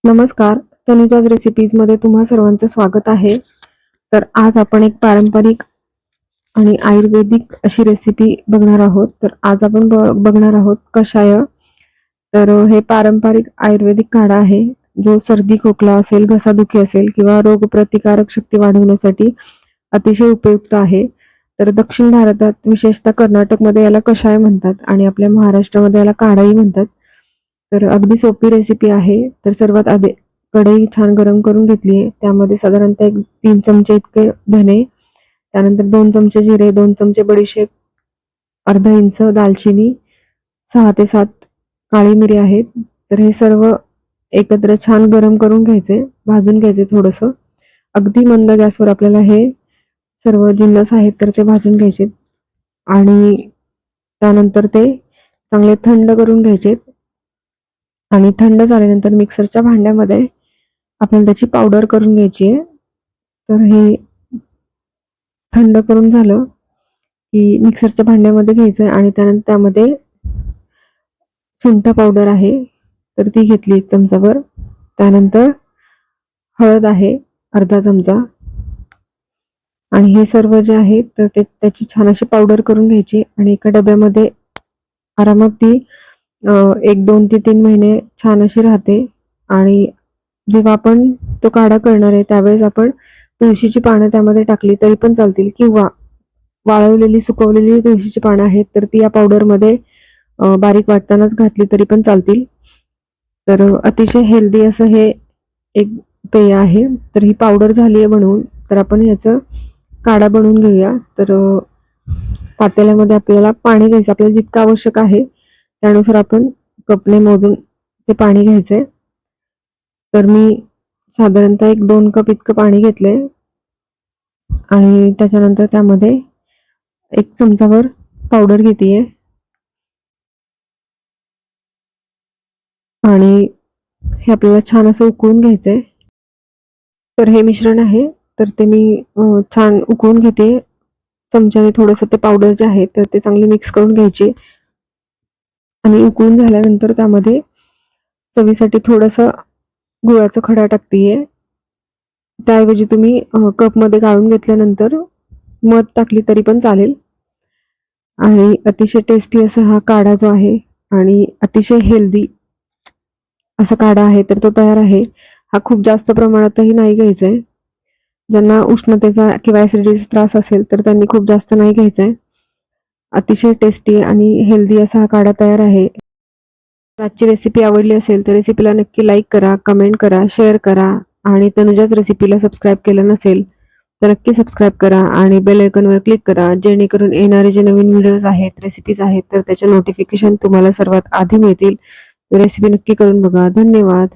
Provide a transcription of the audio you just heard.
नमस्कार. तनुजाज रेसिपीज मध्ये तुम्हा सर्वांचं स्वागत आहे. तर आज आपण एक पारंपरिक आणि आयुर्वेदिक अशी रेसिपी बघणार आहोत. तर आज आपण बघणार आहोत कषाय. तर हे पारंपरिक आयुर्वेदिक काढा आहे, जो सर्दी खोकला असेल, घसादुखी असेल किंवा रोगप्रतिकारक शक्ती वाढवण्यासाठी अतिशय उपयुक्त आहे. तर दक्षिण भारतात, विशेषतः कर्नाटकमध्ये याला कषाय म्हणतात आणि आपल्या महाराष्ट्रामध्ये याला काढाही म्हणतात. तर अगदी सोपी रेसिपी आहे. तर सर्वात आधी कढई छान गरम करून घेतली आहे. त्यामध्ये साधारणतः 3 चमचे इतके धने, त्यानंतर 2 चमचे जिरे, 2 चमचे बडीशेप, अर्धा इंच दालचिनी, 6 ते 7 काळी मिरी आहेत. तर हे सर्व एकत्र छान गरम करून घ्यायचे, भाजून घ्यायचे थोडंसं. अगदी मंद गॅसवर आपल्याला हे सर्व जिन्नस आहेत तर ते भाजून घ्यायचे आणि त्यानंतर ते चांगले थंड करून घ्यायचे. आणि थंड झाल्यानंतर मिक्सरच्या भांड्यामध्ये आपल्याला त्याची पावडर करून घ्यायची आहे. तर हे थंड करून झालं की मिक्सरच्या भांड्यामध्ये घ्यायचं आणि त्यानंतर त्यामध्ये सुंठ पावडर आहे तर ती घेतली 1 चमचाभर. त्यानंतर हळद आहे अर्धा चमचा आणि हे सर्व जे आहे तर त्याची छान अशी पावडर करून घ्यायची आणि एका डब्यामध्ये आरामात ती 1, 2 ते 3 महिने छान अशी राहते. आणि जेव्हा आपण तो काढा करणार आहे त्यावेळेस आपण तुळशीची पानं त्यामध्ये टाकली तरी पण चालतील किंवा वाळवलेली सुकवलेली तुळशीची पानं आहेत तर ती या पावडरमध्ये बारीक वाटतानाच घातली तरी पण चालतील. तर अतिशय हेल्दी असं हे एक पेय आहे. तर ही पावडर झाली आहे बनवून. तर आपण ह्याचं काढा बनवून घेऊया. तर पातेल्यामध्ये आपल्याला पाणी घ्यायचं, आपल्याला जितकं आवश्यक आहे त्यानुसार आपण कपने मोजून ते पाणी घ्यायचंय. तर मी साधारणतः 1-2 कप इतकं पाणी घेतलंय आणि त्याच्यानंतर त्यामध्ये 1 चमचाभर पावडर घेतेय आणि हे आपल्याला छान असं उकळून घ्यायचंय. तर हे मिश्रण आहे तर ते मी छान उकळून घेते. चमच्याने थोडंसं ते पावडर जे आहे तर ते चांगली मिक्स करून घ्यायची आणि उकळून झाल्यानंतर त्यामध्ये चवीसाठी थोडंसं गुळाचा खडा टाकतेय. त्याऐवजी तुम्ही कपमध्ये गाळून घेतल्यानंतर मध टाकली तरी पण चालेल. आणि अतिशय टेस्टी असा हा काढा जो आहे आणि अतिशय हेल्दी असा काढा आहे तर तो तयार आहे. हा खूप जास्त प्रमाणातही नाही घ्यायचा आहे. ज्यांना उष्णतेचा किंवा ॲसिडिटीचा त्रास असेल तर त्यांनी खूप जास्त नाही घ्यायचा आहे. अतिशय टेस्टी आणि हेल्दी असा हा काढा तयार आहे. आजची रेसिपी आवडली असेल तर रेसिपीला नक्की लाईक करा, कमेंट करा, शेअर करा आणि तनुजाच रेसिपीला सबस्क्राईब केलं नसेल तर नक्की सबस्क्राईब करा आणि बेल आयकॉनवर क्लिक करा, जेणेकरून येणारे जे नवीन व्हिडिओज आहेत, रेसिपीज आहेत तर त्याचे नोटिफिकेशन तुम्हाला सर्वात आधी मिळतील. रेसिपी नक्की करून बघा. धन्यवाद.